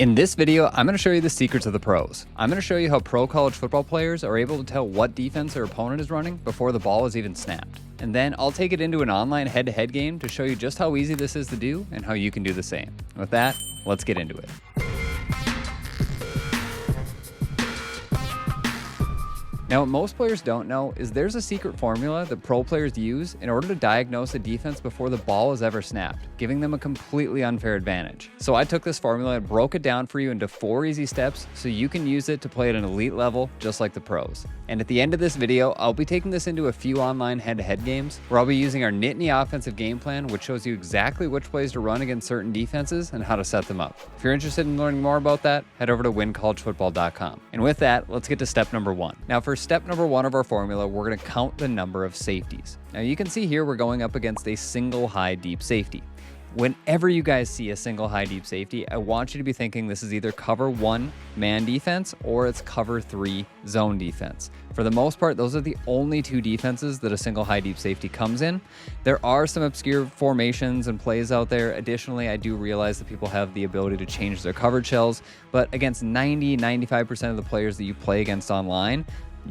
In this video, I'm going to show you the secrets of the pros. I'm going to show you how pro college football players are able to tell what defense their opponent is running before the ball is even snapped. And then I'll take it into an online head-to-head game to show you just how easy this is to do and how you can do the same. With that, let's get into it. Now, what most players don't know is there's a secret formula that pro players use in order to diagnose a defense before the ball is ever snapped, giving them a completely unfair advantage. So I took this formula and broke it down for you into 4 easy steps so you can use it to play at an elite level just like the pros. And at the end of this video, I'll be taking this into a few online head-to-head games where I'll be using our Nittany offensive game plan, which shows you exactly which plays to run against certain defenses and how to set them up. If you're interested in learning more about that, head over to WinCollegeFootball.com. And with that, let's get to step number 1. Now, for step number 1 of our formula, we're going to count the number of safeties. Now, you can see here we're going up against a single high-deep safety. Whenever you guys see a single high-deep safety, I want you to be thinking this is either cover 1 man defense or it's cover 3 zone defense. For the most part, those are the only 2 defenses that a single high-deep safety comes in. There are some obscure formations and plays out there. Additionally, I do realize that people have the ability to change their coverage shells, but against 90-95% of the players that you play against online,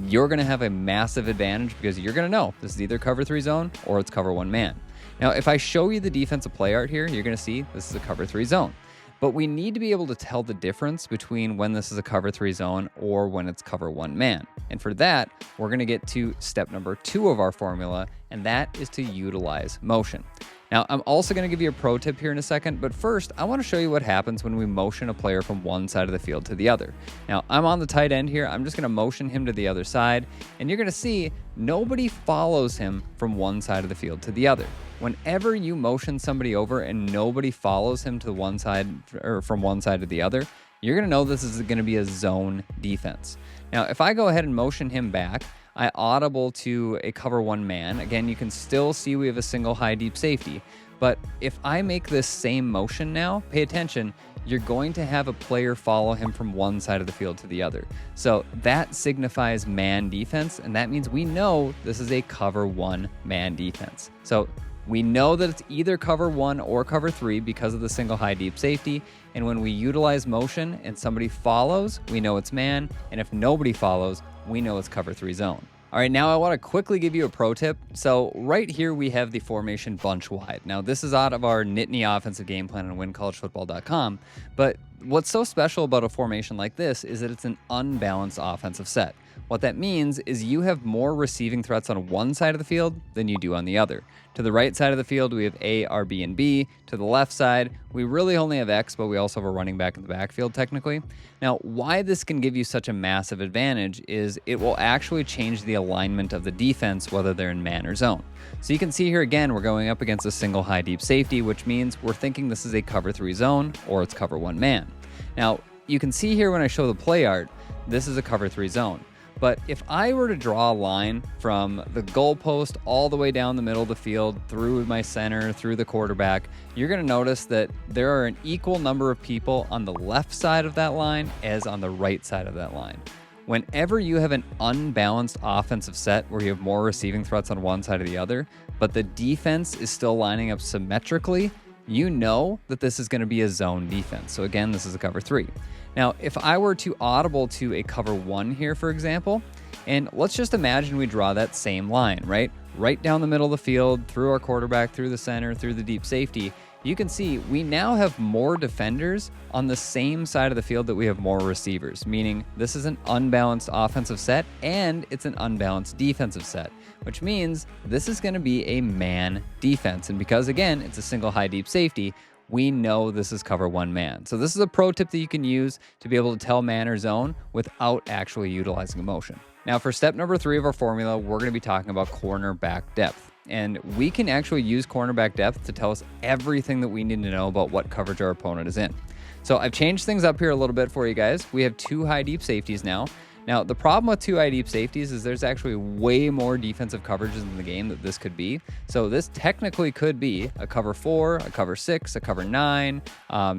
you're going to have a massive advantage because you're going to know this is either cover 3 zone or it's cover 1 man. Now, if I show you the defensive play art here, you're going to see this is a cover 3 zone. But we need to be able to tell the difference between when this is a cover 3 zone or when it's cover 1 man. And for that, we're going to get to step number 2 of our formula, and that is to utilize motion. Now, I'm also going to give you a pro tip here in a second, but first, I want to show you what happens when we motion a player from one side of the field to the other. Now, I'm on the tight end here. I'm just going to motion him to the other side, and you're going to see nobody follows him from one side of the field to the other. Whenever you motion somebody over and nobody follows him to one side or from one side to the other, you're going to know this is going to be a zone defense. Now, if I go ahead and motion him back, I audible to a cover 1 man. Again, you can still see we have a single high deep safety. But if I make this same motion now, pay attention, you're going to have a player follow him from one side of the field to the other. So that signifies man defense, and that means we know this is a cover 1 man defense. So we know that it's either cover 1 or cover 3 because of the single high deep safety. And when we utilize motion and somebody follows, we know it's man. And if nobody follows, we know it's cover 3 zone. All right, now I want to quickly give you a pro tip. So right here we have the formation bunch wide. Now this is out of our Nittany offensive game plan on WinCollegeFootball.com. But what's so special about a formation like this is that it's an unbalanced offensive set. What that means is you have more receiving threats on one side of the field than you do on the other. To the right side of the field, we have A, R, B, and B. To the left side, we really only have X, but we also have a running back in the backfield technically. Now, why this can give you such a massive advantage is it will actually change the alignment of the defense, whether they're in man or zone. So you can see here again, we're going up against a single high deep safety, which means we're thinking this is a cover 3 zone or it's cover 1 man. Now, you can see here when I show the play art, this is a cover 3 zone. But if I were to draw a line from the goalpost all the way down the middle of the field, through my center, through the quarterback, you're going to notice that there are an equal number of people on the left side of that line as on the right side of that line. Whenever you have an unbalanced offensive set where you have more receiving threats on one side or the other, but the defense is still lining up symmetrically, you know that this is going to be a zone defense. So again, this is a cover 3. Now, if I were to audible to a cover 1 here, for example, and let's just imagine we draw that same line, right? Right down the middle of the field, through our quarterback, through the center, through the deep safety, you can see we now have more defenders on the same side of the field that we have more receivers, meaning this is an unbalanced offensive set and it's an unbalanced defensive set, which means this is going to be a man defense. And because, again, it's a single high deep safety, we know this is cover 1 man. So this is a pro tip that you can use to be able to tell man or zone without actually utilizing a motion. Now, for step number 3 of our formula, we're going to be talking about cornerback depth. And we can actually use cornerback depth to tell us everything that we need to know about what coverage our opponent is in. So I've changed things up here a little bit for you guys. We have 2 high deep safeties now. Now, the problem with 2 high deep safeties is there's actually way more defensive coverages in the game that this could be. So this technically could be a cover 4, a cover 6, a cover 9.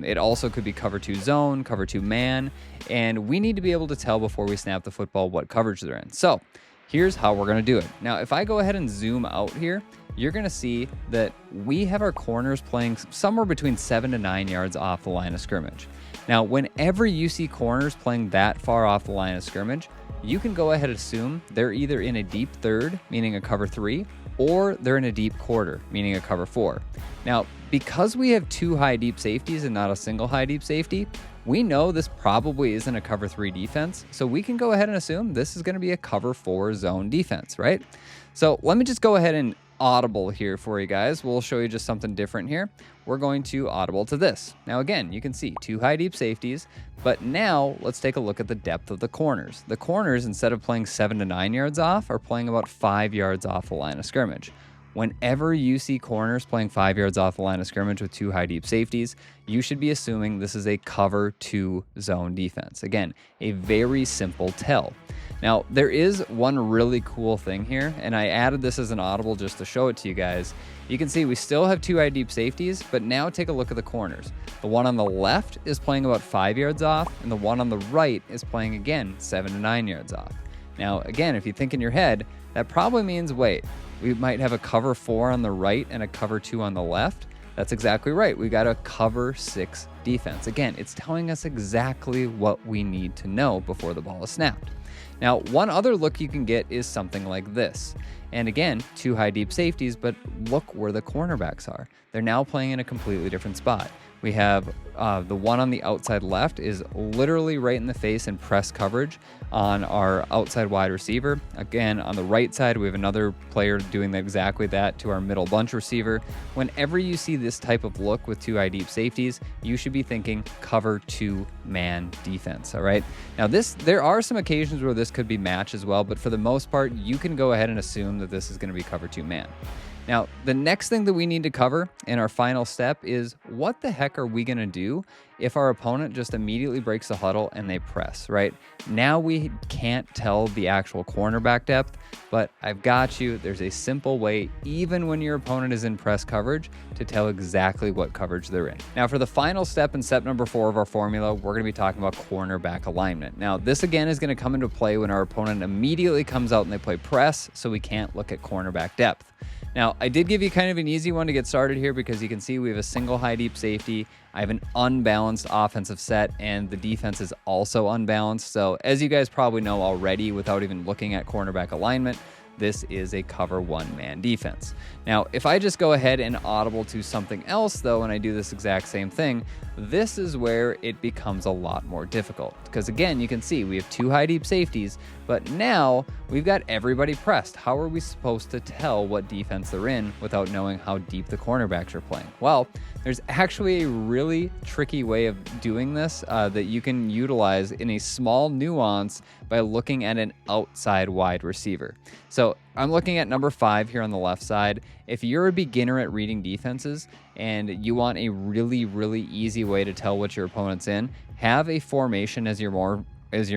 It also could be cover 2 zone, cover 2 man. And we need to be able to tell before we snap the football what coverage they're in. So here's how we're going to do it. Now, if I go ahead and zoom out here, you're going to see that we have our corners playing somewhere between 7 to 9 yards off the line of scrimmage. Now, whenever you see corners playing that far off the line of scrimmage, you can go ahead and assume they're either in a deep third, meaning a cover 3, or they're in a deep quarter, meaning a cover 4. Now, because we have 2 high deep safeties and not a single high deep safety, we know this probably isn't a cover 3 defense, so we can go ahead and assume this is going to be a cover 4 zone defense, right? So let me just go ahead and audible here for you guys. We'll show you just something different here. We're going to audible to this. Now again, you can see 2 high deep safeties, but now let's take a look at the depth of the corners. The corners, instead of playing 7 to 9 yards off, are playing about 5 yards off the line of scrimmage. Whenever you see corners playing 5 yards off the line of scrimmage with 2 high deep safeties, you should be assuming this is a cover 2 zone defense. Again, a very simple tell. Now, there is one really cool thing here, and I added this as an audible just to show it to you guys. You can see we still have 2 high deep safeties, but now take a look at the corners. The one on the left is playing about 5 yards off, and the one on the right is playing again 7 to 9 yards off. Now, again, if you think in your head, that probably means, wait, we might have a cover 4 on the right and a cover 2 on the left. That's exactly right. We got a cover 6 defense. Again, it's telling us exactly what we need to know before the ball is snapped. Now, one other look you can get is something like this. And again, 2 high deep safeties, but look where the cornerbacks are. They're now playing in a completely different spot. We have the one on the outside left is literally right in the face in press coverage on our outside wide receiver. Again, on the right side, we have another player doing exactly that to our middle bunch receiver. Whenever you see this type of look with 2 high deep safeties, you should be thinking cover 2 man defense, all right? Now, there are some occasions where this could be match as well, but for the most part, you can go ahead and assume that this is going to be cover 2 man. Now, the next thing that we need to cover in our final step is what the heck are we going to do if our opponent just immediately breaks the huddle and they press, right? Now we can't tell the actual cornerback depth, but I've got you. There's a simple way, even when your opponent is in press coverage, to tell exactly what coverage they're in. Now, for the final step in step number 4 of our formula, we're going to be talking about cornerback alignment. Now, this again is going to come into play when our opponent immediately comes out and they play press, so we can't look at cornerback depth. Now, I did give you kind of an easy one to get started here because you can see we have a single high deep safety. I have an unbalanced offensive set, and the defense is also unbalanced. So as you guys probably know already, without even looking at cornerback alignment, this is a cover 1 man defense. Now, if I just go ahead and audible to something else though, and I do this exact same thing, this is where it becomes a lot more difficult. Because again, you can see we have 2 high deep safeties, but now we've got everybody pressed. How are we supposed to tell what defense they're in without knowing how deep the cornerbacks are playing? Well, there's actually a really tricky way of doing this that you can utilize in a small nuance by looking at an outside wide receiver. So I'm looking at number 5 here on the left side. If you're a beginner at reading defenses and you want a really, really easy way to tell what your opponent's in, have a formation as your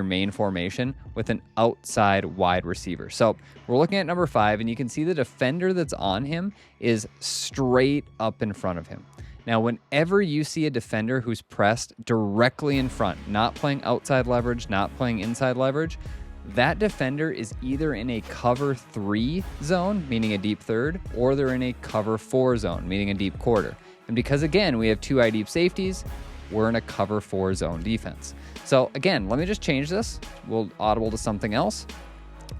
main formation with an outside wide receiver. So we're looking at number 5, and you can see the defender that's on him is straight up in front of him. Now, whenever you see a defender who's pressed directly in front, not playing outside leverage, not playing inside leverage, that defender is either in a cover 3 zone, meaning a deep third, or they're in a cover 4 zone, meaning a deep quarter. And because, again, we have 2 high deep safeties, we're in a cover 4 zone defense. So, again, let me just change this. We'll audible to something else.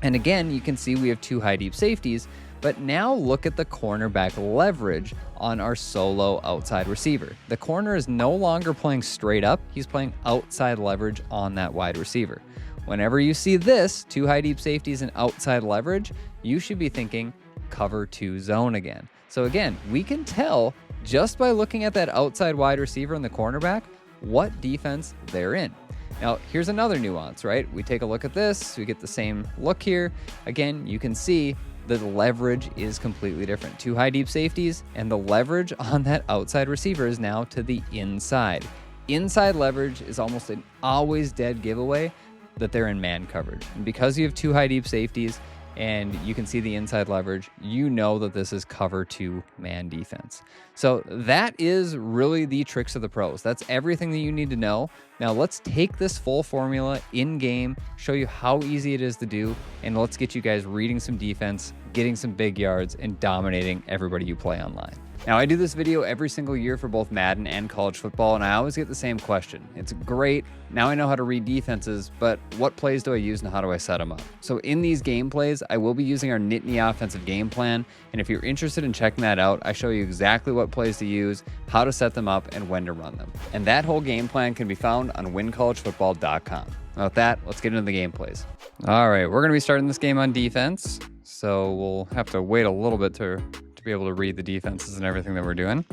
And again, you can see we have 2 high deep safeties, but now look at the cornerback leverage on our solo outside receiver. The corner is no longer playing straight up. He's playing outside leverage on that wide receiver. Whenever you see this, 2 high deep safeties and outside leverage, you should be thinking cover 2 zone again. So again, we can tell just by looking at that outside wide receiver and the cornerback what defense they're in. Now, here's another nuance, right? We take a look at this, we get the same look here. Again, you can see the leverage is completely different. 2 high deep safeties, and the leverage on that outside receiver is now to the inside. Inside leverage is almost an always dead giveaway that they're in man coverage. And because you have 2 high deep safeties and you can see the inside leverage, you know that this is cover 2 man defense. So that is really the tricks of the pros. That's everything that you need to know. Now let's take this full formula in game, show you how easy it is to do, and let's get you guys reading some defense, getting some big yards, and dominating everybody you play online. Now, I do this video every single year for both Madden and college football, and I always get the same question. It's great, now I know how to read defenses, but what plays do I use and how do I set them up? So in these game plays, I will be using our Nittany offensive game plan, and if you're interested in checking that out, I show you exactly what plays to use, how to set them up, and when to run them. And that whole game plan can be found on WinCollegeFootball.com. Now with that, let's get into the game plays. All right, we're gonna be starting this game on defense, so we'll have to wait a little bit to be able to read the defenses and everything that we're doing.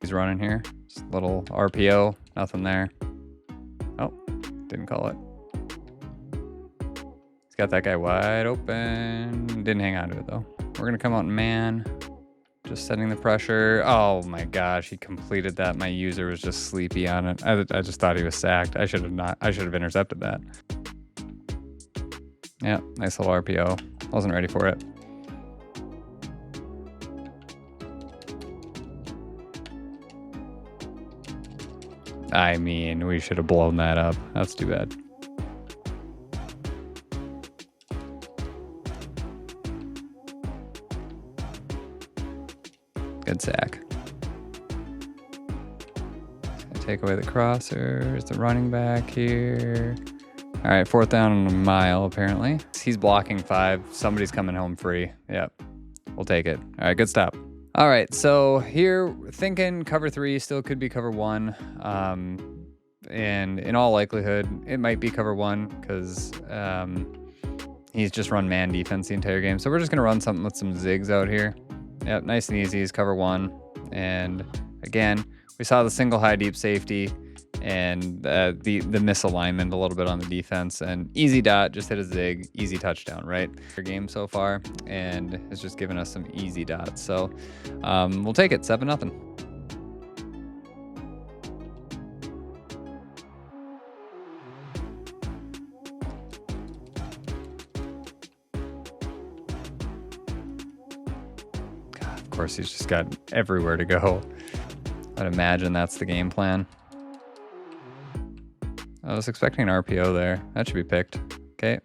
He's running here, just a little RPO, nothing there. Oh, didn't call it. He's got that guy wide open. Didn't hang on to it though. We're gonna come out in man, just setting the pressure. Oh my gosh, he completed that. My user was just sleepy on it. I just thought he was sacked. I should have intercepted that. Yeah, nice little RPO. Wasn't ready for it. I mean, we should have blown that up. That's too bad. Good sack. Take away the crossers, the running back here. All right, 4th down and a mile, apparently. He's blocking 5. Somebody's coming home free. Yep, we'll take it. All right, good stop. All right, so here, thinking cover 3 still could be cover 1. And in all likelihood, it might be cover 1 because he's just run man defense the entire game. So we're just going to run something with some zigs out here. Yep, nice and easy is cover 1. And again, we saw the single high deep safety and the misalignment a little bit on the defense, and easy dot, just hit a zig, easy touchdown, right? Our game so far, and it's just given us some easy dots. So we'll take it, 7-0. God, of course, he's just got everywhere to go. I'd imagine that's the game plan. I was expecting an RPO there. That should be picked. Okay.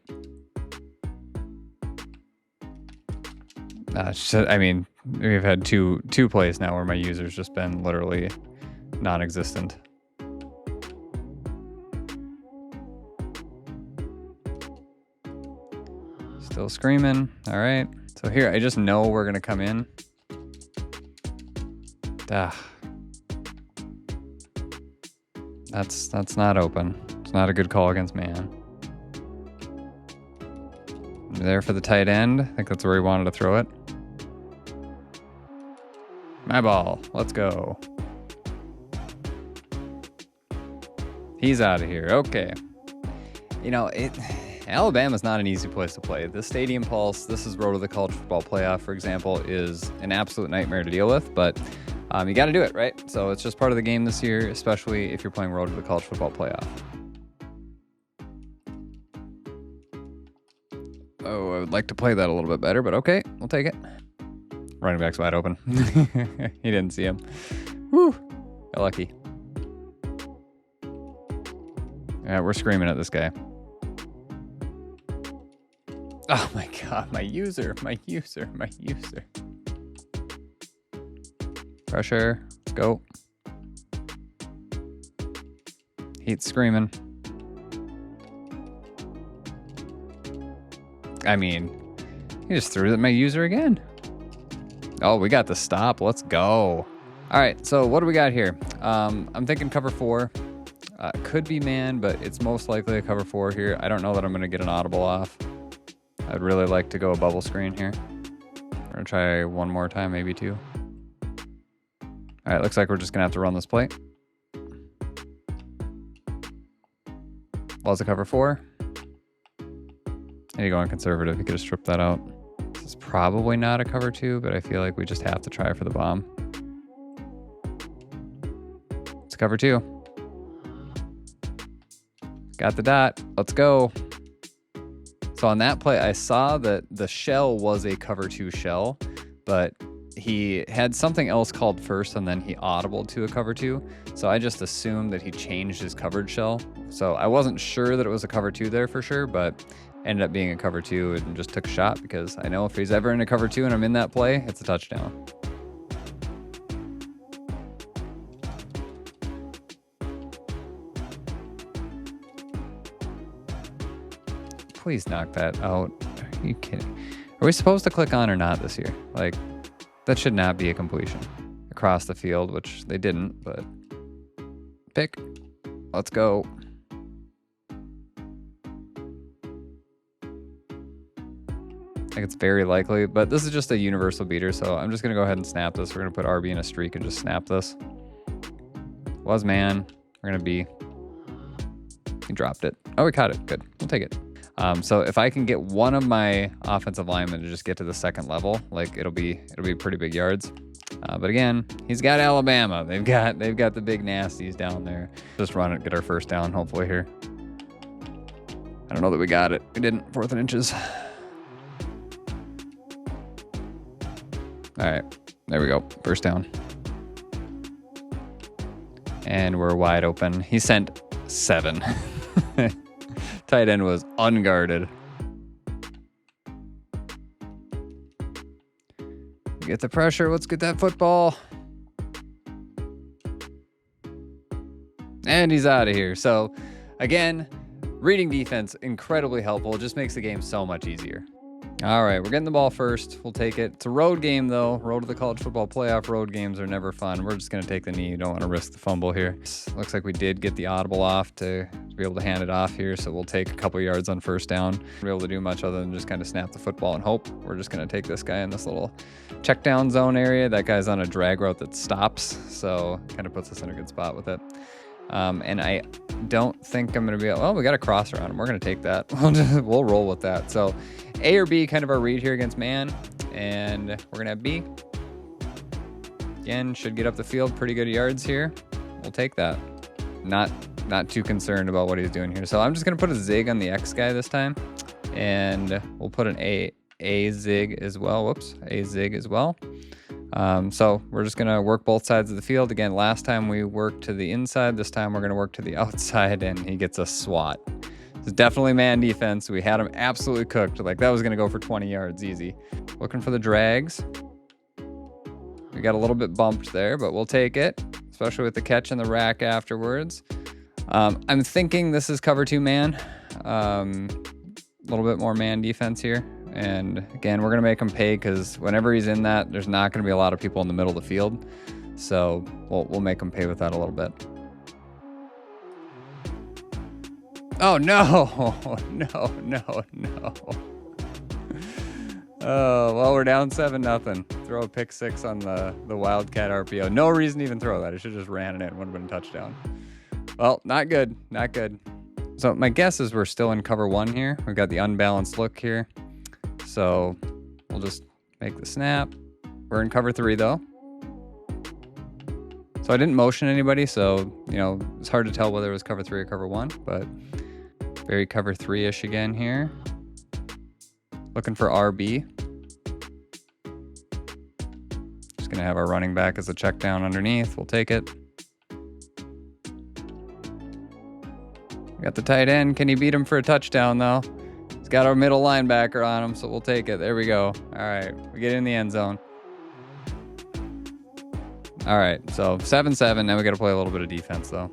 I mean, we've had two plays now where my user's just been literally non-existent. Still screaming. All right. So here, I just know we're going to come in. That's not open. It's not a good call against man. There for the tight end. I think that's where he wanted to throw it. My ball. Let's go. He's out of here. Okay. You know, Alabama's not an easy place to play. The Stadium Pulse, this is Road to the College Football Playoff, for example, is an absolute nightmare to deal with, but you got to do it, right? So it's just part of the game this year, especially if you're playing Road to the College Football Playoff. Oh, I would like to play that a little bit better, but okay, we'll take it. Running back's wide open. He didn't see him. Whew, got lucky. Yeah, we're screaming at this guy. Oh my God, my user. Pressure, let's go. Heat screaming. I mean, he just threw it at my user again. Oh, we got the stop. Let's go. All right, so what do we got here? I'm thinking cover 4. Could be man, but it's most likely a cover 4 here. I don't know that I'm going to get an audible off. I'd really like to go a bubble screen here. We're going to try one more time, maybe 2. All right, looks like we're just going to have to run this play. Ball's a cover 4. I need to go on conservative. You could have stripped that out. This is probably not a cover 2, but I feel like we just have to try for the bomb. It's cover 2. Got the dot. Let's go. So on that play, I saw that the shell was a cover 2 shell, but he had something else called first, and then he audibled to a cover 2. So I just assumed that he changed his coverage shell. So I wasn't sure that it was a cover 2 there for sure, but ended up being a cover 2 and just took a shot because I know if he's ever in a cover 2 and I'm in that play, it's a touchdown. Please knock that out. Are you kidding? Are we supposed to click on or not this year? Like, that should not be a completion across the field, which they didn't, but pick. Let's go. I think it's very likely, but this is just a universal beater, so I'm just going to go ahead and snap this. We're going to put RB in a streak and just snap this. Was man. We're going to be. He dropped it. Oh, we caught it. Good. We'll take it. So if I can get one of my offensive linemen to just get to the second level, like it'll be pretty big yards. But again, he's got Alabama. They've got the big nasties down there. Just run it, get our first down, hopefully here. I don't know that we got it. We didn't. 4th and inches. All right, there we go. First down. And we're wide open. He sent 7. Tight end was unguarded. Get the pressure. Let's get that football. And he's out of here. So, again, reading defense, incredibly helpful. It just makes the game so much easier. All right, we're getting the ball first. We'll take it. It's a road game, though. Road to the college football playoff. Road games are never fun. We're just going to take the knee. You don't want to risk the fumble here. Looks like we did get the audible off to be able to hand it off here, so we'll take a couple yards on first down. We'll be able to do much other than just kind of snap the football and hope. We're just going to take this guy in this little check down zone area. That guy's on a drag route that stops, so kind of puts us in a good spot with it. And I don't think I'm going to be able... Well, we got a crosser on him. We're going to take that. We'll roll with that. So A or B, kind of our read here against man. And we're going to have B. Again, should get up the field. Pretty good yards here. We'll take that. Not too concerned about what he's doing here. So I'm just going to put a zig on the X guy this time. And we'll put an A zig as well. Whoops. A zig as well. So we're just going to work both sides of the field. Again, last time we worked to the inside. This time we're going to work to the outside, and he gets a swat. It's definitely man defense. We had him absolutely cooked. Like, that was going to go for 20 yards easy. Looking for the drags. We got a little bit bumped there, but we'll take it, especially with the catch in the rack afterwards. I'm thinking this is cover 2 man. A little bit more man defense here. And again, we're going to make him pay because whenever he's in that, there's not going to be a lot of people in the middle of the field. So we'll make him pay with that a little bit. Oh, no. No. Oh, well, we're down 7-0. Throw a pick 6 on the Wildcat RPO. No reason to even throw that. It should have just ran it in. Would have been a touchdown. Well, not good. Not good. So my guess is we're still in cover 1 here. We've got the unbalanced look here. So we'll just make the snap. We're in cover 3, though. So I didn't motion anybody, so, you know, it's hard to tell whether it was cover 3 or cover 1, but very cover 3-ish again here. Looking for RB. Just going to have our running back as a check down underneath. We'll take it. We got the tight end. Can he beat him for a touchdown, though? He's got our middle linebacker on him, so we'll take it. There we go. All right, we get in the end zone. All right, so 7-7. Now we got to play a little bit of defense, though.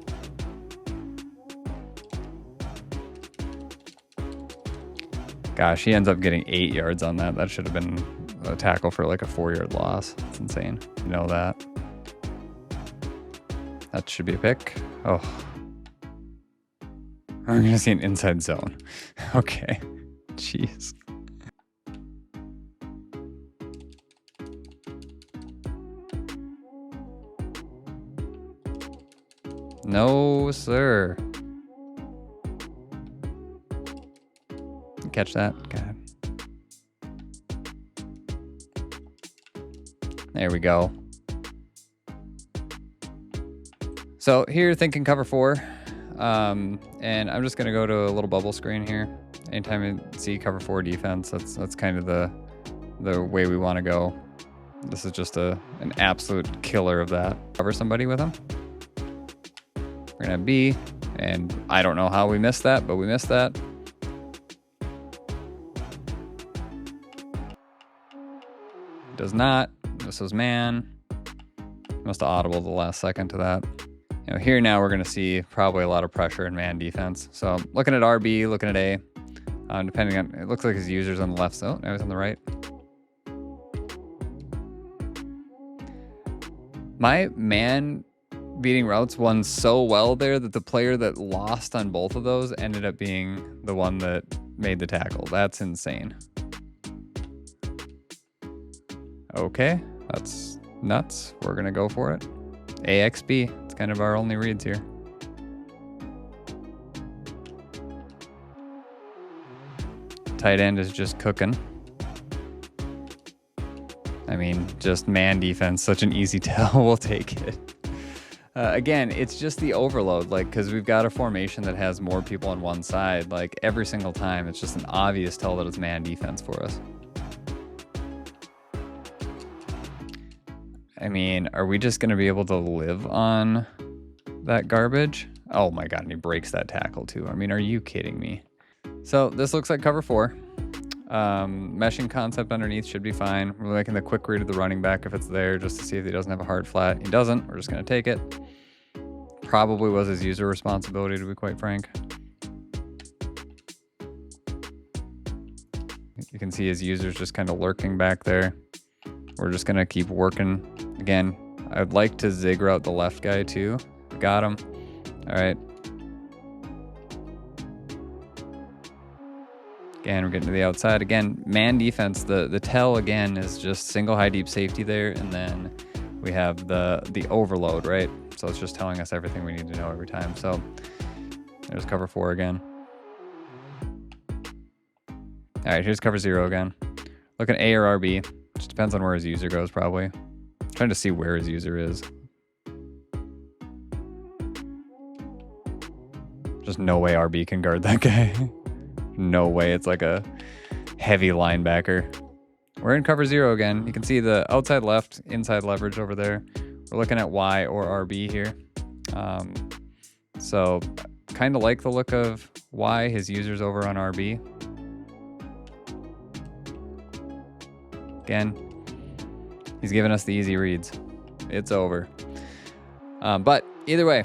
Gosh, he ends up getting 8 yards on that. That should have been a tackle for like a 4-yard loss. That's insane. You know that. That should be a pick. Oh. I'm going to see an inside zone. Okay. Jeez. No, sir. Catch that? God. There we go. So here, thinking cover 4. And I'm just going to go to a little bubble screen here. Anytime I see cover 4 defense, that's kind of the way we want to go. This is just an absolute killer of that. Cover somebody with him. We're going to have B, and I don't know how we missed that, but we missed that. Does not. This was man. Must have audible the last second to that. You know, here now we're going to see probably a lot of pressure in man defense. So looking at RB, looking at A, depending on, it looks like his user's on the left. So now he's on the right. My man beating routes won so well there that the player that lost on both of those ended up being the one that made the tackle. That's insane. Okay, that's nuts. We're going to go for it. AXB. It's kind of our only reads here. Tight end is just cooking. I mean, just man defense, such an easy tell. We'll take it. Again, it's just the overload, like, because we've got a formation that has more people on one side. Like, every single time, it's just an obvious tell that it's man defense for us. I mean, are we just going to be able to live on that garbage? Oh my God, and he breaks that tackle too. I mean, are you kidding me? So this looks like cover 4. Meshing concept underneath should be fine. We're making the quick read of the running back if it's there, just to see if he doesn't have a hard flat. He doesn't. We're just going to take it. Probably was his user responsibility, to be quite frank. You can see his user's just kind of lurking back there. We're just going to keep working. Again, I'd like to zig route the left guy too. Got him. All right. Again, we're getting to the outside. Again, man defense, the tell again is just single high deep safety there, and then we have the overload, right? So it's just telling us everything we need to know every time. So there's cover 4 again. All right, here's cover 0 again. Look at A or RB. Just depends on where his user goes, probably. Trying to see where his user is. Just no way RB can guard that guy. No way. It's like a heavy linebacker. We're in cover 0 again. You can see the outside left, inside leverage over there. We're looking at Y or RB here. So kind of like the look of Y. His user's over on RB. Again, he's giving us the easy reads. It's over. But either way,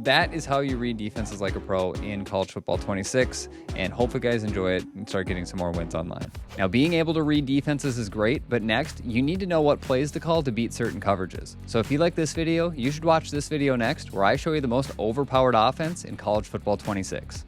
that is how you read defenses like a pro in College Football 26, and hopefully you guys enjoy it and start getting some more wins online. Now, being able to read defenses is great, but next, you need to know what plays to call to beat certain coverages. So if you like this video, you should watch this video next, where I show you the most overpowered offense in College Football 26.